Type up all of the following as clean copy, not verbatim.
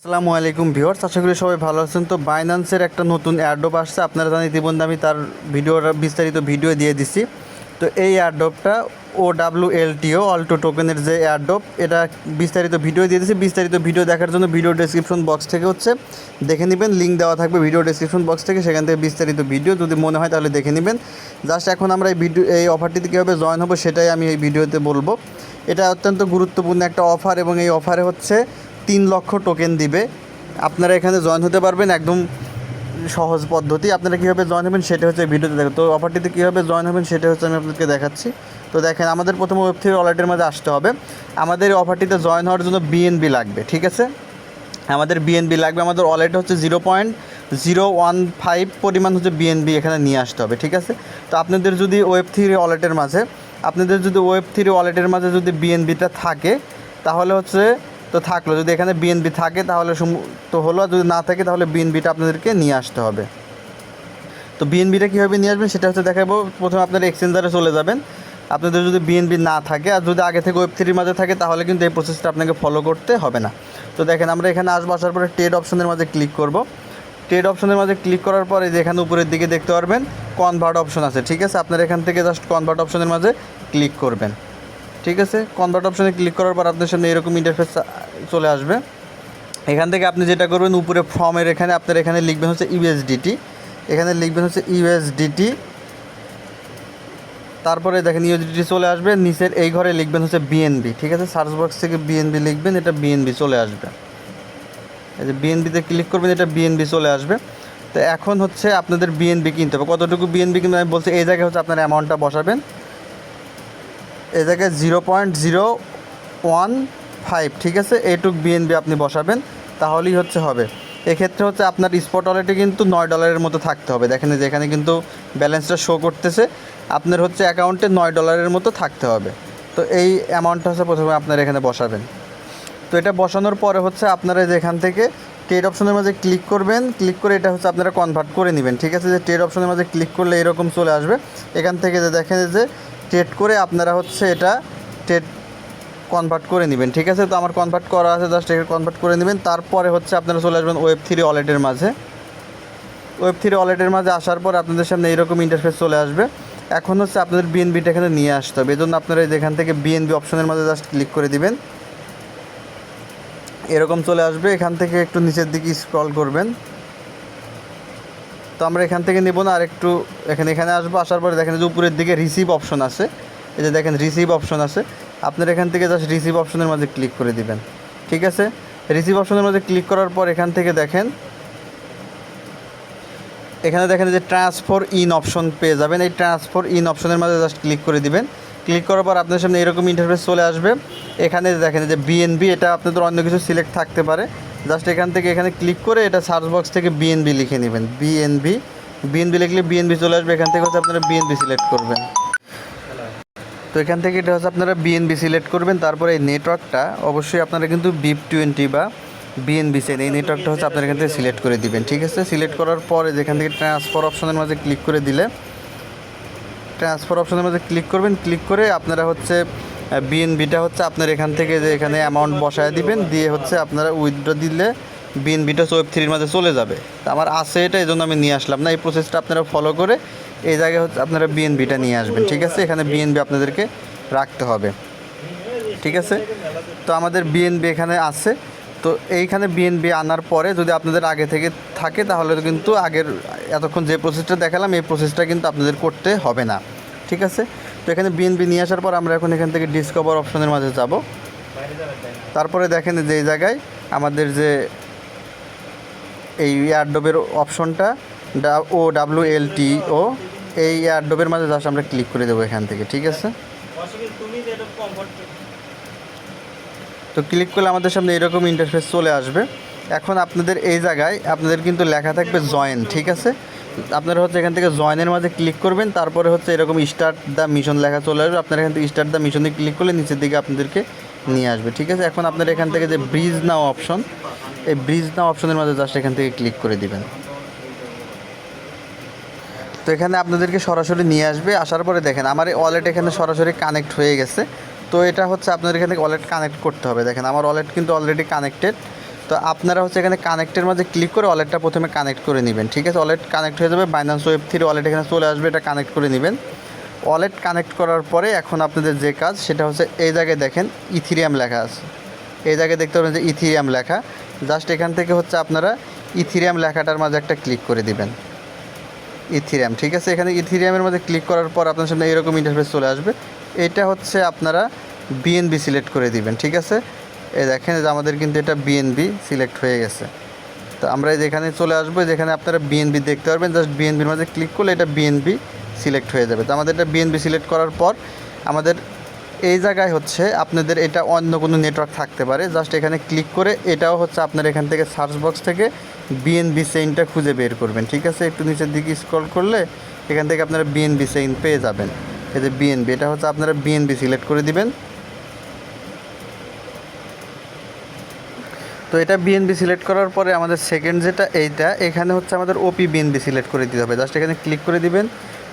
আসসালামু আলাইকুম ভিউয়ার্স, আশা করি সবাই ভালো আছেন। তো বাইন্যান্সের একটা নতুন এয়ারড্রপ আসছে, আপনারা জানেন ইতিমধ্যে আমি তার বিস্তারিত ভিডিও দিয়ে দিছি। তো এই এয়ারড্রপটা OWLTO অল্টো টোকেনের যে এয়ারড্রপ, এটা বিস্তারিত ভিডিও দিয়ে দিয়েছি। বিস্তারিত ভিডিও দেখার জন্য ভিডিও ডেসক্রিপশন বক্স থেকে দেখে নেবেন, লিঙ্ক দেওয়া থাকবে ভিডিও ডেসক্রিপশন বক্স থেকে, সেখান থেকে বিস্তারিত ভিডিও যদি মনে হয় তাহলে দেখে নেবেন। জাস্ট এখন আমরা এই অফারটিতে কীভাবে জয়েন হবো সেটাই আমি এই ভিডিওতে বলবো। এটা অত্যন্ত গুরুত্বপূর্ণ একটা অফার এবং এই অফারে 3 লক্ষ টোকেন দিবে। আপনারা এখানে জয়েন হতে পারবেন, একদম সহজ পদ্ধতি। আপনারা কীভাবে জয়েন হবেন সেটা ভিডিওতে দেখেন। তো অফারটিতে কীভাবে জয়েন হবেন সেটা আমি আপনাদেরকে দেখাচ্ছি। তো দেখেন, আমাদের প্রথমে Web3 ওয়ালেটের মাঝে আসতে হবে। আমাদের এই অফারটিতে জয়েন হওয়ার জন্য BNB লাগবে, ঠিক আছে? আমাদের BNB লাগবে। আমাদের ওয়ালেট 0.015 পরিমাণ BNB এখানে নিয়ে আসতে হবে, ঠিক আছে? তো আপনাদের যদি Web3 ওয়ালেটের মাঝে যদি BNBটা থাকে তাহলে তো থাকলো। যদি এখানে BNB থাকে তাহলে তো হলো, আর যদি না থাকে তাহলে BNBটা আপনাদেরকে নিয়ে আসতে হবে। তো BNBটা কীভাবে নিয়ে আসবেন সেটা দেখাবো। প্রথমে আপনারা এক্সচেঞ্জারে চলে যাবেন। আপনাদের যদি BNB না থাকে আর যদি আগে থেকে Web3 মাঝে থাকে তাহলে কিন্তু এই প্রসেসটা আপনাকে ফলো করতে হবে না। তো দেখেন, আমরা এখানে আসার পরে ট্রেড অপশনের মাঝে ক্লিক করব। ট্রেড অপশনের মাঝে ক্লিক করার পরে যে এখানে উপরের দিকে দেখতে পারবেন কনভার্ট অপশন আছে, ঠিক আছে? আপনারা এখান থেকে জাস্ট কনভার্ট অপশনের মাঝে ক্লিক করবেন, ঠিক আছে? কনভার্ট অপশনে ক্লিক করার পর আপনার সামনে এরকম ইন্টারফেস চলে আসবে। এখান থেকে আপনি যেটা করবেন, উপরে ফর্মের এখানে লিখবেন USDT। এখানে লিখবেন USDT। তারপরে দেখেন USDT চলে আসবে। নিচের এই ঘরে লিখবেন BNB, ঠিক আছে? সার্চ বক্স থেকে BNB লিখবেন, এটা BNB চলে আসবে। এই যে BNBতে ক্লিক করবেন, এটা BNB চলে আসবে। তো এখন আপনাদের BNB কিনতে হবে। কতটুকু BNB কিনতে আমি বলছি, এই জায়গায় আপনার অ্যামাউন্টটা বসাবেন। এই জায়গায় 0.015, ঠিক আছে? এইটুক BNB আপনি বসাবেন, তাহলেই হবে। এক্ষেত্রে আপনার স্পট ওয়ালেটে কিন্তু $9 মতো থাকতে হবে। দেখেন যে এখানে কিন্তু ব্যালেন্সটা শো করতেছে, আপনার অ্যাকাউন্টে $9 মতো থাকতে হবে। তো এই অ্যামাউন্টটা প্রথমে আপনারা এখানে বসাবেন। তো এটা বসানোর পরে আপনারা যে এখান থেকে ট্রেড অপশনের মাঝে ক্লিক করবেন। ক্লিক করে এটা আপনারা কনভার্ট করে নেবেন, ঠিক আছে? যে ট্রেড অপশনের মাঝে ক্লিক করলে এরকম চলে আসবে। এখান থেকে যে দেখেন যে ট্রেড করে আপনারা এটা ট্রেড কনভার্ট করে নেবেন, ঠিক আছে? তো আমার কনভার্ট করা আছে, জাস্ট এটা কনভার্ট করে নেবেন। তারপরে আপনারা চলে আসবেন Web3 ওয়ালেটের মাঝে। Web3 ওয়ালেটের মাঝে আসার পর আপনাদের সামনে এইরকম ইন্টারফেস চলে আসবে। এখন আপনাদের BNBটা এখানে নিয়ে আসতে হবে। এই জন্য আপনারা এখান থেকে BNB অপশনের মাঝে জাস্ট ক্লিক করে দিবেন, এরকম চলে আসবে। এখান থেকে একটু নিচের দিকে স্ক্রল করবেন। তো আমরা এখান থেকে নেব না, আর একটু এখানে আসবো। আসার পরে দেখেন যে উপরের দিকে রিসিভ অপশন আছে। এই যে দেখেন রিসিভ অপশন আছে, আপনারা এখান থেকে জাস্ট রিসিভ অপশনের মাঝে ক্লিক করে দিবেন, ঠিক আছে? রিসিভ অপশনের মাঝে ক্লিক করার পর এখান থেকে এখানে দেখেন যে ট্রান্সফার ইন অপশন পেয়ে যাবেন। এই ট্রান্সফার ইন অপশনের মাঝে জাস্ট ক্লিক করে দিবেন। ক্লিক করার পর আপনার সামনে এরকম ইন্টারফেস চলে আসবে। এখানে দেখেন যে BNB, এটা আপনাদের অন্য কিছু সিলেক্ট থাকতে পারে। জাস্ট এখান থেকে এখানে ক্লিক করে এটা সার্চ বক্স থেকে BNB লিখে নেবেন। BNB লিখলে BNB চলে আসবে। এখান থেকে আপনারা BNB সিলেক্ট করবেন। তো এখান থেকে এটা আপনারা BNB সিলেক্ট করবেন। তারপরে এই নেটওয়ার্কটা অবশ্যই আপনারা কিন্তু BIP20 বা BNB চেন, এই নেটওয়ার্কটা আপনারা এখান থেকে সিলেক্ট করে দিবেন, ঠিক আছে? সিলেক্ট করার পরে যেখান থেকে ট্রান্সফার অপশনের মাঝে ক্লিক করে দিলে ট্রান্সফার অপশনের মধ্যে ক্লিক করবেন। ক্লিক করে আপনারা BNBটা আপনার এখান থেকে যে এখানে অ্যামাউন্ট বসায় দিবেন, দিয়ে আপনারা উইথড্র দিলে BNBটা Web3 মাঝে চলে যাবে। তা আমার আছে এটা, এই জন্য আমি নিয়ে আসলাম না। এই প্রসেসটা আপনারা ফলো করে এই জায়গায় আপনারা BNBটা নিয়ে আসবেন, ঠিক আছে? এখানে BNB আপনাদেরকে রাখতে হবে, ঠিক আছে? তো আমাদের BNB এখানে আছে। তো এইখানে BNB আনার পরে যদি আপনাদের আগে থেকে থাকে তাহলে কিন্তু এতক্ষণ যে প্রসেসটা দেখালাম এই প্রসেসটা কিন্তু আপনাদের করতে হবে না, ঠিক আছে? তো এখানে BNB নিয়ে আসার পর আমরা এখন এখান থেকে ডিসকভার অপশনের মাঝে যাব। তারপরে দেখেন যে এই জায়গায় আমাদের যে এই এয়ারড্রপের অপশনটা OWLTO, এই এয়ারড্রপের মাঝে জাস্ট আমরা ক্লিক করে দেবো এখান থেকে, ঠিক আছে? তো ক্লিক করলে আমাদের সামনে এরকম ইন্টারফেস চলে আসবে। এখন আপনাদের এই জায়গায় আপনাদের কিন্তু লেখা থাকবে জয়েন, ঠিক আছে? আপনারা এখান থেকে জয়েনের মাঝে ক্লিক করবেন। তারপরে এরকম স্টার্ট দ্য মিশন লেখা চলে আসবে। আপনারা এখান থেকে স্টার্ট দ্য মিশনে ক্লিক করলে নিচের দিকে আপনাদেরকে নিয়ে আসবে, ঠিক আছে? এখন আপনারা এখান থেকে যে ব্রিজ নাও অপশন, এই ব্রিজ নাও অপশনের মাঝে জাস্ট এখান থেকে ক্লিক করে দিবেন। তো এখানে আপনাদেরকে সরাসরি নিয়ে আসবে। আসার পরে দেখেন আমার এই ওয়ালেট এখানে সরাসরি কানেক্ট হয়ে গেছে। তো এটা আপনাদের এখানে ওয়ালেট কানেক্ট করতে হবে। দেখেন আমার ওয়ালেট কিন্তু অলরেডি কানেক্টেড। তো তো আপনারা হচ্ছে এখানে কানেক্টের মাঝে ক্লিক করে ওয়ালেটটা প্রথমে কানেক্ট করে নেবেন, ঠিক আছে। ওয়ালেট কানেক্ট হয়ে যাবে, বাইন্যান্স ওয়েব3 ওয়ালেট এখানে চলে আসবে, এটা কানেক্ট করে নেবেন। ওয়ালেট কানেক্ট করার পরে এখন আপনাদের যে কাজ সেটা হচ্ছে এই জায়গায় দেখেন ইথিরিয়াম লেখা আছে, এই জায়গায় দেখতে পাবেন যে ইথিরিয়াম লেখা। জাস্ট এখান থেকে হচ্ছে আপনারা ইথিরিয়াম লেখাটার মাঝে একটা ক্লিক করে দিবেন, ইথিরিয়াম, ঠিক আছে। এখানে ইথিরিয়ামের মধ্যে ক্লিক করার পর আপনার সামনে এরকম ইন্টারফেস চলে আসবে। এটা হচ্ছে আপনারা বিএনবি সিলেক্ট করে দিবেন, ঠিক আছে। এই দেখেন যে আমাদের কিন্তু এটা বিএনবি সিলেক্ট হয়ে গেছে। তো আমরা যেখানে চলে আসবো, যেখানে আপনারা বিএনবি দেখতে পারবেন, জাস্ট বিএনবির মধ্যে ক্লিক করলে এটা বিএনবি সিলেক্ট হয়ে যাবে। তো আমাদের এটা বিএনবি সিলেক্ট করার পর আমাদের এই জায়গায় হচ্ছে আপনাদের এটা অন্য কোনো নেটওয়ার্ক থাকতে পারে, জাস্ট এখানে ক্লিক করে এটাও হচ্ছে আপনার এখান থেকে সার্চ বক্স থেকে বিএনবি চেইনটা খুঁজে বের করবেন, ঠিক আছে। একটু নিচের দিকে স্ক্রল করলে এখান থেকে আপনারা বিএনবি চেইন পেয়ে যাবেন। এই যে বিএনবি, এটা হচ্ছে আপনারা বিএনবি সিলেক্ট করে দিবেন। তো এটা বিএনবি সিলেক্ট করার পরে আমাদের সেকেন্ড যেটা এইটা, এখানে হচ্ছে আমাদের ওপি বিএনবি সিলেক্ট করে দিতে হবে। জাস্ট এখানে ক্লিক করে দিবেন,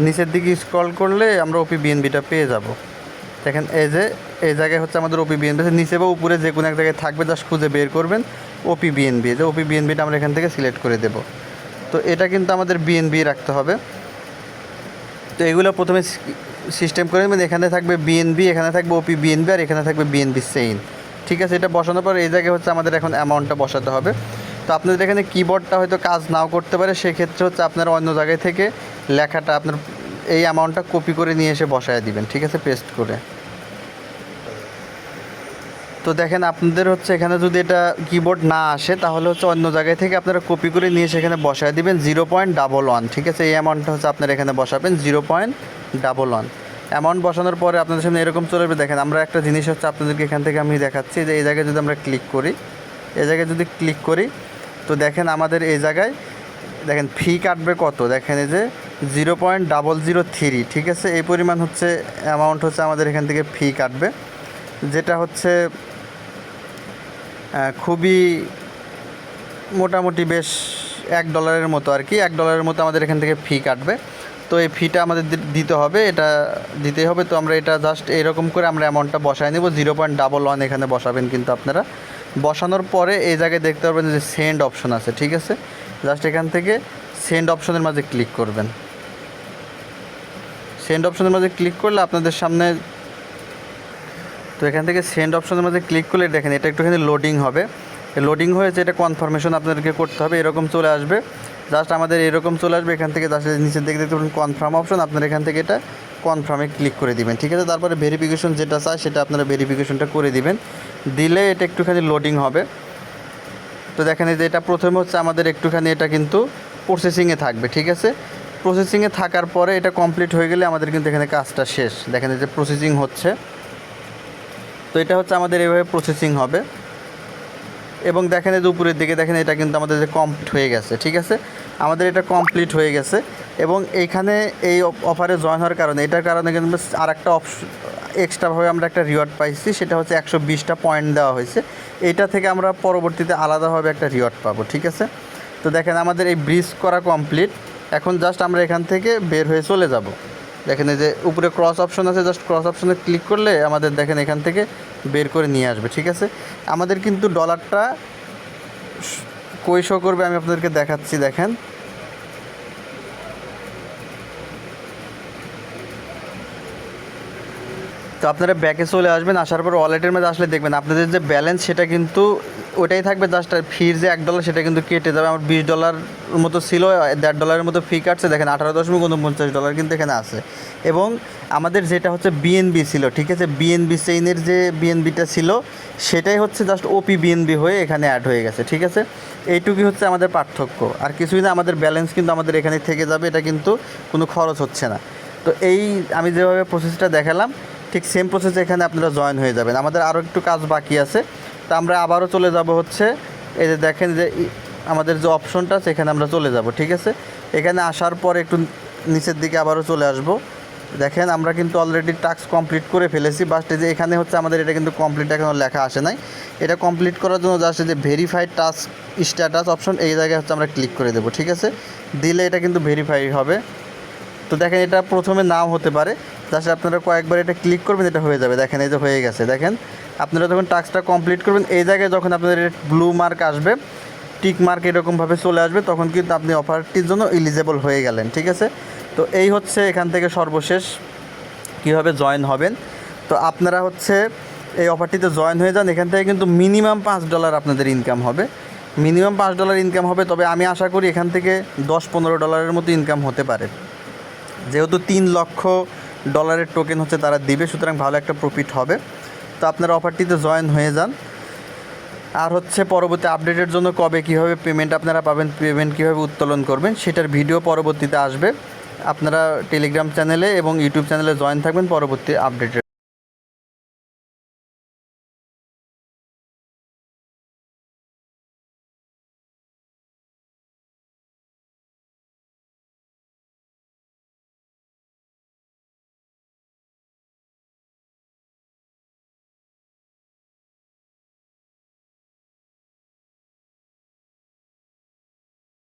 নিচের দিকে স্ক্রল করলে আমরা ওপি বিএনবিটা পেয়ে যাব। দেখেন এই যে এই জায়গায় হচ্ছে আমাদের ওপি বিএনবি, নিচে বা উপরে যে কোনো এক জায়গায় থাকবে, জাস্ট খুঁজে বের করবেন ওপি বিএনবি। যে ওপি বিএনবিটা আমরা এখান থেকে সিলেক্ট করে দেব। তো এটা কিন্তু আমাদের বিএনবি রাখতে হবে। তো এগুলো প্রথমে সিস্টেম করে নেবেন। এখানে থাকবে বিএনবি, এখানে থাকবে ওপি বিএনবি, আর এখানে থাকবে বিএনবি চেইন, ঠিক আছে। এটা বসানোর পর এই জায়গায় হচ্ছে আমাদের এখন অ্যামাউন্টটা বসাতে হবে। তো আপনাদের এখানে কিবোর্ডটা হয়তো কাজ নাও করতে পারে, সেক্ষেত্রে হচ্ছে আপনারা অন্য জায়গায় থেকে লেখাটা আপনার এই অ্যামাউন্টটা কপি করে নিয়ে এসে বসায় দিবেন, ঠিক আছে, পেস্ট করে। তো দেখেন আপনাদের হচ্ছে এখানে যদি এটা কিবোর্ড না আসে, তাহলে হচ্ছে অন্য জায়গায় থেকে আপনারা কপি করে নিয়ে এসে এখানে বসায় দিবেন 0.11, ঠিক আছে। এই অ্যামাউন্টটা হচ্ছে আপনারা এখানে বসাবেন 0.11। অ্যামাউন্ট বসানোর পরে আপনাদের সামনে এরকম চলে আসবে। দেখেন আমরা একটা জিনিস হচ্ছে আপনাদেরকে এখান থেকে আমি দেখাচ্ছি, যে এই জায়গায় যদি আমরা ক্লিক করি, এই জায়গায় যদি ক্লিক করি, তো দেখেন আমাদের এই জায়গায় দেখেন ফি কাটবে কত, দেখেন এই যে 0.003, ঠিক আছে। এই পরিমাণ হচ্ছে অ্যামাউন্ট হচ্ছে আমাদের এখান থেকে ফি কাটবে, যেটা হচ্ছে খুবই মোটামুটি বেশ $1 মতো আর কি, $1 মতো আমাদের এখান থেকে ফি কাটবে। তো এই ফিটা আমাদের দিতে হবে, এটা দিতেই হবে। তো আমরা এটা জাস্ট এরকম করে আমরা অ্যামাউন্টটা বসায় নেব, 0.11 এখানে বসাবেন। কিন্তু আপনারা বসানোর পরে এই জায়গায় দেখতে পারবেন যে সেন্ড অপশন আছে, ঠিক আছে। জাস্ট এখান থেকে সেন্ড অপশনের মাঝে ক্লিক করবেন। সেন্ড অপশনের মাঝে ক্লিক করলে আপনাদের সামনে, তো এখান থেকে সেন্ড অপশনের মধ্যে ক্লিক করলে দেখেন এটা একটুখানি লোডিং হবে। লোডিং হয়েছে, এটা কনফার্মেশন আপনাদেরকে করতে হবে, এরকম চলে আসবে। জাস্ট আমাদের এরকম চলে আসবে। এখান থেকে জাস্ট নিচের দিকে দেখতে পাবেন কনফার্ম অপশন, আপনারা এখান থেকে এটা কনফার্মে ক্লিক করে দিবেন, ঠিক আছে। তারপরে ভেরিফিকেশন যেটা চায় সেটা আপনারা ভেরিফিকেশনটা করে দিবেন, দিলে এটা একটুখানি লোডিং হবে। তো দেখেন এই যে এটা প্রথমে হচ্ছে আমাদের একটুখানি এটা কিন্তু প্রসেসিংয়ে থাকবে, ঠিক আছে। প্রসেসিংয়ে থাকার পরে এটা কমপ্লিট হয়ে গেলে আমাদের কিন্তু এখানে কাজটা শেষ। দেখেন এই যে প্রসেসিং হচ্ছে, তো এটা হচ্ছে আমাদের এইভাবে প্রসেসিং হবে। এবং দেখেন এই যে উপরের দিকে দেখেন এটা কিন্তু আমাদের যে কমপ্লিট হয়ে গেছে, ঠিক আছে। আমাদের এটা কমপ্লিট হয়ে গেছে। এবং এইখানে এই অফারে জয়েন হওয়ার কারণে, এটার কারণে কিন্তু আর একটা এক্সট্রাভাবে আমরা একটা রিওয়ার্ড পাইছি, সেটা হচ্ছে 120টা পয়েন্ট দেওয়া হয়েছে। এইটা থেকে আমরা পরবর্তীতে আলাদাভাবে একটা রিওয়ার্ড পাবো, ঠিক আছে। তো দেখেন আমাদের এই ব্রিজ করা কমপ্লিট। এখন জাস্ট আমরা এখান থেকে বের হয়ে চলে যাব। দেখেন এই যে উপরে ক্রস অপশন আছে, জাস্ট ক্রস অপশনে ক্লিক করলে আমাদের দেখেন এখান থেকে বের করে নিয়ে আসবে, ঠিক আছে। আমাদের কিন্তু ডলারটা কই শো করবে আমি আপনাদেরকে দেখাচ্ছি। দেখেন তো আপনারা ব্যাকে চলে আসবেন, আসার পর ওয়ালেটের মধ্যে আসলে দেখবেন আপনাদের যে ব্যালেন্স সেটা কিন্তু ওটাই থাকবে, জাস্ট ফির যে $1 সেটা কিন্তু কেটে যাবে। আমার $20 মতো ছিল, $1.5 মতো ফি কাটছে। দেখেন $18.49 কিন্তু এখানে আছে। এবং আমাদের যেটা হচ্ছে বিএনবি ছিল, ঠিক আছে, বিএনবি চেইনের যে বিএনবিটা ছিল সেটাই হচ্ছে জাস্ট ওপি বিএনবি হয়ে এখানে অ্যাড হয়ে গেছে, ঠিক আছে। এইটুকুই হচ্ছে আমাদের পার্থক্য, আর কিছুই না। আমাদের ব্যালেন্স কিন্তু আমাদের এখানে থেকে যাবে, এটা কিন্তু কোনো খরচ হচ্ছে না। তো এই আমি যেভাবে প্রসেসটা দেখালাম, ঠিক সেম প্রসেসে এখানে আপনারা জয়েন হয়ে যাবেন। আমাদের আরও একটু কাজ বাকি আছে, তা আমরা আবারও চলে যাব হচ্ছে এই যে দেখেন যে আমাদের যে অপশনটা আছে এখানে আমরা চলে যাব, ঠিক আছে। এখানে আসার পর একটু নিচের দিকে আবারও চলে আসব। দেখেন আমরা কিন্তু অলরেডি টাস্ক কমপ্লিট করে ফেলেছি, বাট এই যে এখানে হচ্ছে আমাদের এটা কিন্তু কমপ্লিট এখনও লেখা আসে নাই। এটা কমপ্লিট করার জন্য জাস্ট যে ভেরিফাইড টাস্ক স্ট্যাটাস অপশন, এই জায়গায় হচ্ছে আমরা ক্লিক করে দেবো, ঠিক আছে। দিলে এটা কিন্তু ভেরিফাই হবে। তো দেখেন এটা প্রথমে নাও হতে পারে, জাস্ট আপনারা কয়েকবার এটা ক্লিক করবেন, এটা হয়ে যাবে। দেখেন এই যে হয়ে গেছে। দেখেন আপনারা যখন টাস্কটা কমপ্লিট করবেন, এই জায়গায় যখন আপনাদের ব্লু মার্ক আসবে, টিক মার্ক এরকমভাবে চলে আসবে, তখন কিন্তু আপনি অফারটির জন্য এলিজেবল হয়ে গেলেন। ঠিক আছে, তো এই হচ্ছে এখান থেকে সর্বশেষ কীভাবে জয়েন হবেন। তো আপনারা হচ্ছে এই অফারটিতে জয়েন হয়ে যান। এখান থেকে কিন্তু মিনিমাম $5 আপনাদের ইনকাম হবে, মিনিমাম $5 ইনকাম হবে। তবে আমি আশা করি এখান থেকে $10-15 মতো ইনকাম হতে পারে, যেহেতু $3 লক্ষ টোকেন হচ্ছে তারা দিবে, সুতরাং ভালো একটা প্রফিট হবে। তো আপনারা অফারটিতে জয়েন হয়ে যান। আর হচ্ছে পরবর্তী আপডেটের জন্য কবে কীভাবে পেমেন্ট আপনারা পাবেন, পেমেন্ট কীভাবে উত্তোলন করবেন, সেটার ভিডিও পরবর্তীতে আসবে। আপনারা টেলিগ্রাম চ্যানেলে এবং ইউটিউব চ্যানেলে জয়েন থাকবেন পরবর্তী আপডেটের।